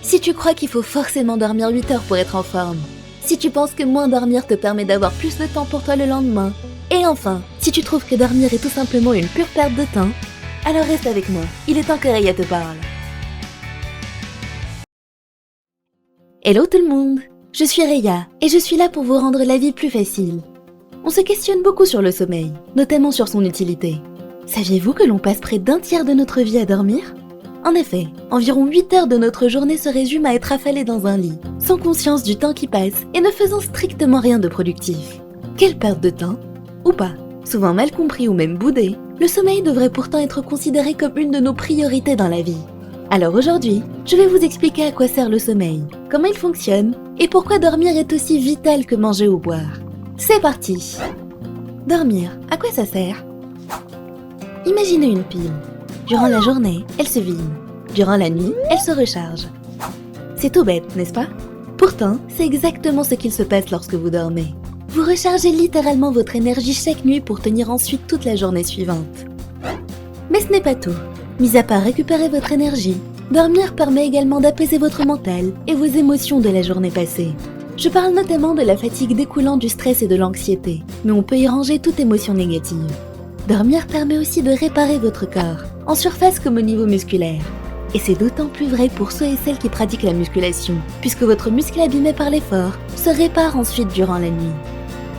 Si tu crois qu'il faut forcément dormir 8 heures pour être en forme, si tu penses que moins dormir te permet d'avoir plus de temps pour toi le lendemain, et enfin, si tu trouves que dormir est tout simplement une pure perte de temps, alors reste avec moi, il est temps que Reya te parle. Hello tout le monde, je suis Reya et je suis là pour vous rendre la vie plus facile. On se questionne beaucoup sur le sommeil, notamment sur son utilité. Saviez-vous que l'on passe près d'un tiers de notre vie à dormir ? En effet, environ 8 heures de notre journée se résument à être affalés dans un lit, sans conscience du temps qui passe et ne faisant strictement rien de productif. Quelle perte de temps ? Ou pas. Souvent mal compris ou même boudé, le sommeil devrait pourtant être considéré comme une de nos priorités dans la vie. Alors aujourd'hui, je vais vous expliquer à quoi sert le sommeil, comment il fonctionne et pourquoi dormir est aussi vital que manger ou boire. C'est parti ! Dormir, à quoi ça sert ? Imaginez une pile. Durant la journée, elle se vide. Durant la nuit, elle se recharge. C'est tout bête, n'est-ce pas ? Pourtant, c'est exactement ce qu'il se passe lorsque vous dormez. Vous rechargez littéralement votre énergie chaque nuit pour tenir ensuite toute la journée suivante. Mais ce n'est pas tout. Mis à part récupérer votre énergie, dormir permet également d'apaiser votre mental et vos émotions de la journée passée. Je parle notamment de la fatigue découlant du stress et de l'anxiété, mais on peut y ranger toute émotion négative. Dormir permet aussi de réparer votre corps, en surface comme au niveau musculaire. Et c'est d'autant plus vrai pour ceux et celles qui pratiquent la musculation, puisque votre muscle abîmé par l'effort se répare ensuite durant la nuit.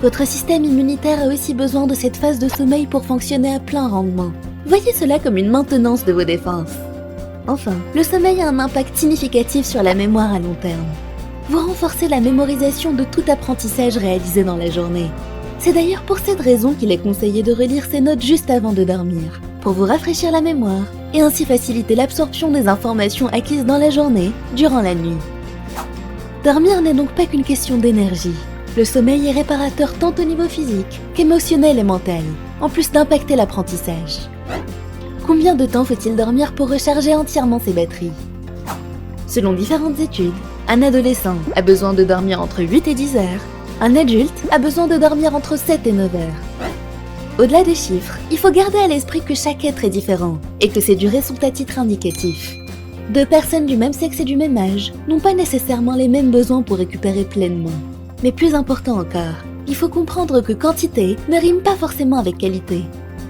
Votre système immunitaire a aussi besoin de cette phase de sommeil pour fonctionner à plein rendement. Voyez cela comme une maintenance de vos défenses. Enfin, le sommeil a un impact significatif sur la mémoire à long terme. Vous renforcez la mémorisation de tout apprentissage réalisé dans la journée. C'est d'ailleurs pour cette raison qu'il est conseillé de relire ses notes juste avant de dormir, pour vous rafraîchir la mémoire et ainsi faciliter l'absorption des informations acquises dans la journée, durant la nuit. Dormir n'est donc pas qu'une question d'énergie. Le sommeil est réparateur tant au niveau physique qu'émotionnel et mental, en plus d'impacter l'apprentissage. Combien de temps faut-il dormir pour recharger entièrement ses batteries ? Selon différentes études, un adolescent a besoin de dormir entre 8 et 10 heures. Un adulte a besoin de dormir entre 7 et 9 heures. Au-delà des chiffres, il faut garder à l'esprit que chaque être est différent et que ces durées sont à titre indicatif. Deux personnes du même sexe et du même âge n'ont pas nécessairement les mêmes besoins pour récupérer pleinement. Mais plus important encore, il faut comprendre que quantité ne rime pas forcément avec qualité.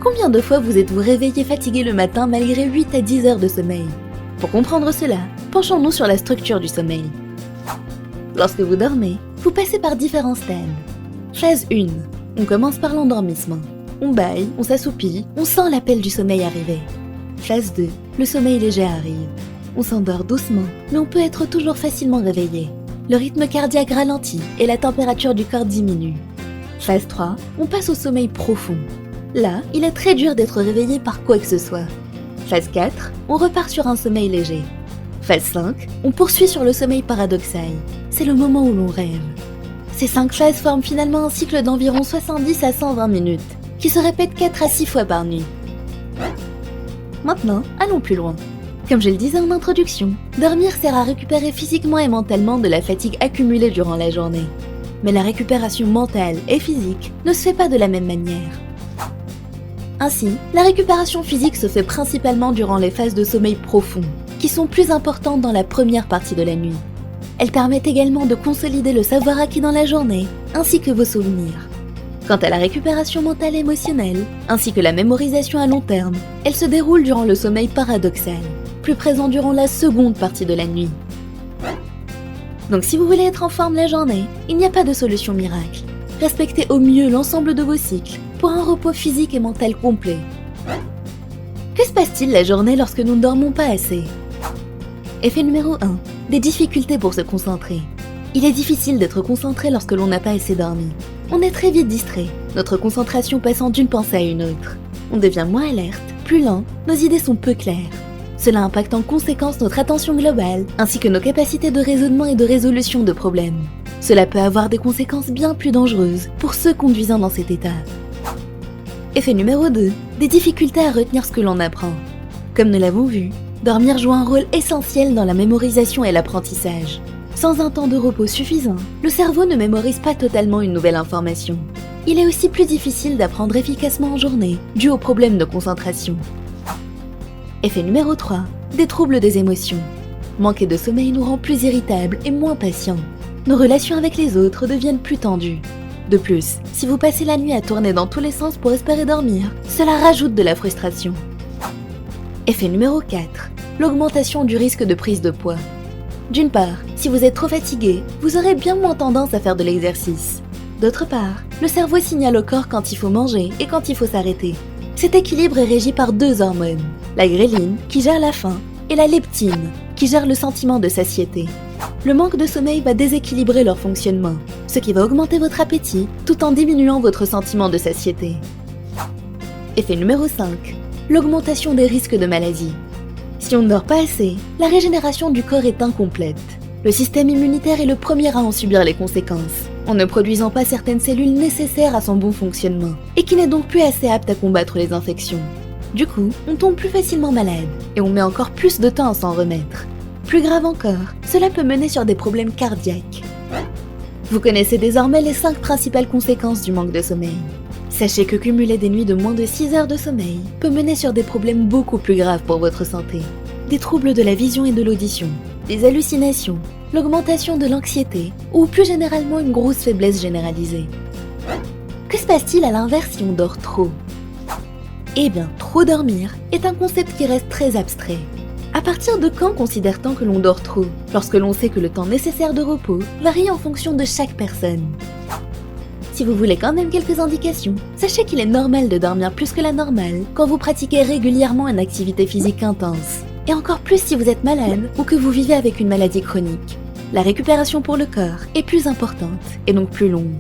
Combien de fois vous êtes-vous réveillé fatigué le matin malgré 8 à 10 heures de sommeil ? Pour comprendre cela, penchons-nous sur la structure du sommeil. Lorsque vous dormez, vous passez par différents stades. Phase 1. On commence par l'endormissement. On bâille, on s'assoupit, on sent l'appel du sommeil arriver. Phase 2. Le sommeil léger arrive. On s'endort doucement, mais on peut être toujours facilement réveillé. Le rythme cardiaque ralentit et la température du corps diminue. Phase 3. On passe au sommeil profond. Là, il est très dur d'être réveillé par quoi que ce soit. Phase 4. On repart sur un sommeil léger. Phase 5. On poursuit sur le sommeil paradoxal. C'est le moment où l'on rêve. Ces 5 phases forment finalement un cycle d'environ 70 à 120 minutes, qui se répète 4 à 6 fois par nuit. Maintenant, allons plus loin. Comme je le disais en introduction, dormir sert à récupérer physiquement et mentalement de la fatigue accumulée durant la journée. Mais la récupération mentale et physique ne se fait pas de la même manière. Ainsi, la récupération physique se fait principalement durant les phases de sommeil profond, qui sont plus importantes dans la première partie de la nuit. Elles permettent également de consolider le savoir acquis dans la journée, ainsi que vos souvenirs. Quant à la récupération mentale et émotionnelle, ainsi que la mémorisation à long terme, elle se déroule durant le sommeil paradoxal, plus présent durant la seconde partie de la nuit. Donc si vous voulez être en forme la journée, il n'y a pas de solution miracle. Respectez au mieux l'ensemble de vos cycles pour un repos physique et mental complet. Que se passe-t-il la journée lorsque nous ne dormons pas assez ? Effet numéro 1. Des difficultés pour se concentrer. Il est difficile d'être concentré lorsque l'on n'a pas assez dormi. On est très vite distrait, notre concentration passant d'une pensée à une autre. On devient moins alerte, plus lent, nos idées sont peu claires. Cela impacte en conséquence notre attention globale, ainsi que nos capacités de raisonnement et de résolution de problèmes. Cela peut avoir des conséquences bien plus dangereuses pour ceux conduisant dans cet état. Effet numéro 2. Des difficultés à retenir ce que l'on apprend. Comme nous l'avons vu, dormir joue un rôle essentiel dans la mémorisation et l'apprentissage. Sans un temps de repos suffisant, le cerveau ne mémorise pas totalement une nouvelle information. Il est aussi plus difficile d'apprendre efficacement en journée, dû aux problèmes de concentration. Effet numéro 3. Des troubles des émotions. Manquer de sommeil nous rend plus irritables et moins patients. Nos relations avec les autres deviennent plus tendues. De plus, si vous passez la nuit à tourner dans tous les sens pour espérer dormir, cela rajoute de la frustration. Effet numéro 4. L'augmentation du risque de prise de poids. D'une part, si vous êtes trop fatigué, vous aurez bien moins tendance à faire de l'exercice. D'autre part, le cerveau signale au corps quand il faut manger et quand il faut s'arrêter. Cet équilibre est régi par 2 hormones, la gréline, qui gère la faim, et la leptine, qui gère le sentiment de satiété. Le manque de sommeil va déséquilibrer leur fonctionnement, ce qui va augmenter votre appétit tout en diminuant votre sentiment de satiété. Effet numéro 5. L'augmentation des risques de maladie. Si on ne dort pas assez, la régénération du corps est incomplète. Le système immunitaire est le premier à en subir les conséquences, en ne produisant pas certaines cellules nécessaires à son bon fonctionnement, et qui n'est donc plus assez apte à combattre les infections. Du coup, on tombe plus facilement malade, et on met encore plus de temps à s'en remettre. Plus grave encore, cela peut mener sur des problèmes cardiaques. Vous connaissez désormais les 5 principales conséquences du manque de sommeil. Sachez que cumuler des nuits de moins de 6 heures de sommeil peut mener sur des problèmes beaucoup plus graves pour votre santé. Des troubles de la vision et de l'audition, des hallucinations, l'augmentation de l'anxiété ou plus généralement une grosse faiblesse généralisée. Que se passe-t-il à l'inverse si on dort trop ? Eh bien, trop dormir est un concept qui reste très abstrait. À partir de quand considère-t-on que l'on dort trop, lorsque l'on sait que le temps nécessaire de repos varie en fonction de chaque personne ? Si vous voulez quand même quelques indications, sachez qu'il est normal de dormir plus que la normale quand vous pratiquez régulièrement une activité physique intense, et encore plus si vous êtes malade ou que vous vivez avec une maladie chronique. La récupération pour le corps est plus importante et donc plus longue.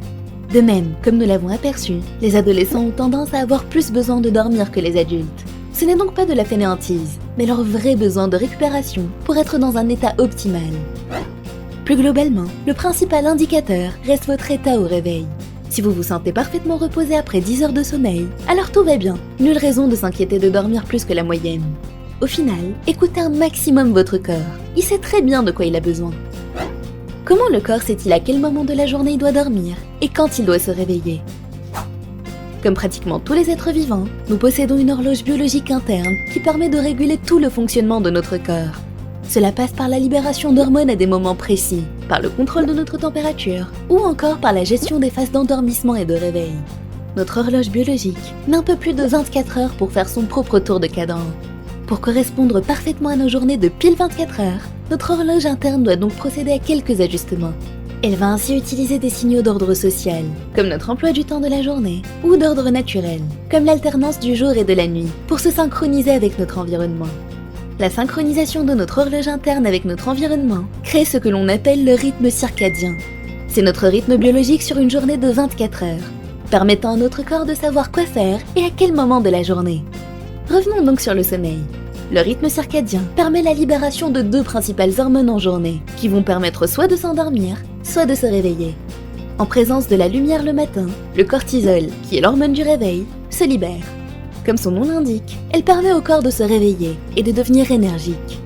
De même, comme nous l'avons aperçu, les adolescents ont tendance à avoir plus besoin de dormir que les adultes. Ce n'est donc pas de la fainéantise, mais leur vrai besoin de récupération pour être dans un état optimal. Plus globalement, le principal indicateur reste votre état au réveil. Si vous vous sentez parfaitement reposé après 10 heures de sommeil, alors tout va bien, nulle raison de s'inquiéter de dormir plus que la moyenne. Au final, écoutez un maximum votre corps, il sait très bien de quoi il a besoin. Comment le corps sait-il à quel moment de la journée il doit dormir et quand il doit se réveiller ? Comme pratiquement tous les êtres vivants, nous possédons une horloge biologique interne qui permet de réguler tout le fonctionnement de notre corps. Cela passe par la libération d'hormones à des moments précis, par le contrôle de notre température, ou encore par la gestion des phases d'endormissement et de réveil. Notre horloge biologique met un peu plus de 24 heures pour faire son propre tour de cadran. Pour correspondre parfaitement à nos journées de pile 24 heures, notre horloge interne doit donc procéder à quelques ajustements. Elle va ainsi utiliser des signaux d'ordre social, comme notre emploi du temps de la journée, ou d'ordre naturel, comme l'alternance du jour et de la nuit, pour se synchroniser avec notre environnement. La synchronisation de notre horloge interne avec notre environnement crée ce que l'on appelle le rythme circadien. C'est notre rythme biologique sur une journée de 24 heures, permettant à notre corps de savoir quoi faire et à quel moment de la journée. Revenons donc sur le sommeil. Le rythme circadien permet la libération de 2 principales hormones en journée, qui vont permettre soit de s'endormir, soit de se réveiller. En présence de la lumière le matin, le cortisol, qui est l'hormone du réveil, se libère. Comme son nom l'indique, elle permet au corps de se réveiller et de devenir énergique.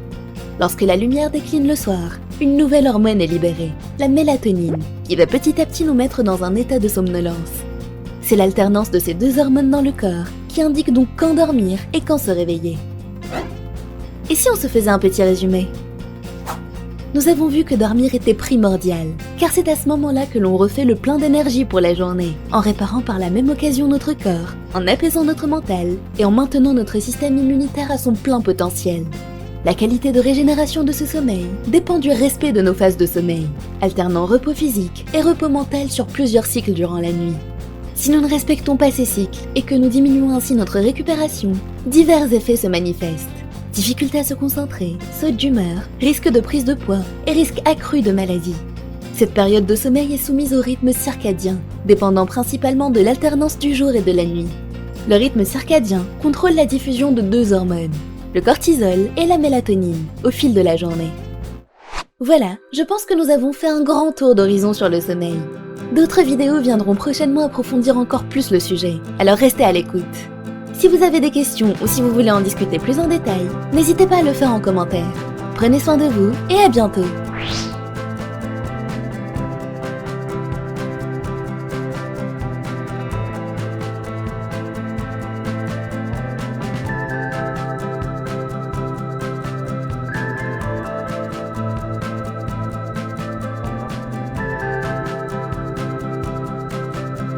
Lorsque la lumière décline le soir, une nouvelle hormone est libérée, la mélatonine, qui va petit à petit nous mettre dans un état de somnolence. C'est l'alternance de ces 2 hormones dans le corps qui indique donc quand dormir et quand se réveiller. Et si on se faisait un petit résumé ? Nous avons vu que dormir était primordial, car c'est à ce moment-là que l'on refait le plein d'énergie pour la journée, en réparant par la même occasion notre corps, en apaisant notre mental et en maintenant notre système immunitaire à son plein potentiel. La qualité de régénération de ce sommeil dépend du respect de nos phases de sommeil, alternant repos physique et repos mental sur plusieurs cycles durant la nuit. Si nous ne respectons pas ces cycles et que nous diminuons ainsi notre récupération, divers effets se manifestent. Difficulté à se concentrer, saute d'humeur, risque de prise de poids et risque accru de maladie. Cette période de sommeil est soumise au rythme circadien, dépendant principalement de l'alternance du jour et de la nuit. Le rythme circadien contrôle la diffusion de 2 hormones, le cortisol et la mélatonine, au fil de la journée. Voilà, je pense que nous avons fait un grand tour d'horizon sur le sommeil. D'autres vidéos viendront prochainement approfondir encore plus le sujet, alors restez à l'écoute. Si vous avez des questions ou si vous voulez en discuter plus en détail, n'hésitez pas à le faire en commentaire. Prenez soin de vous et à bientôt!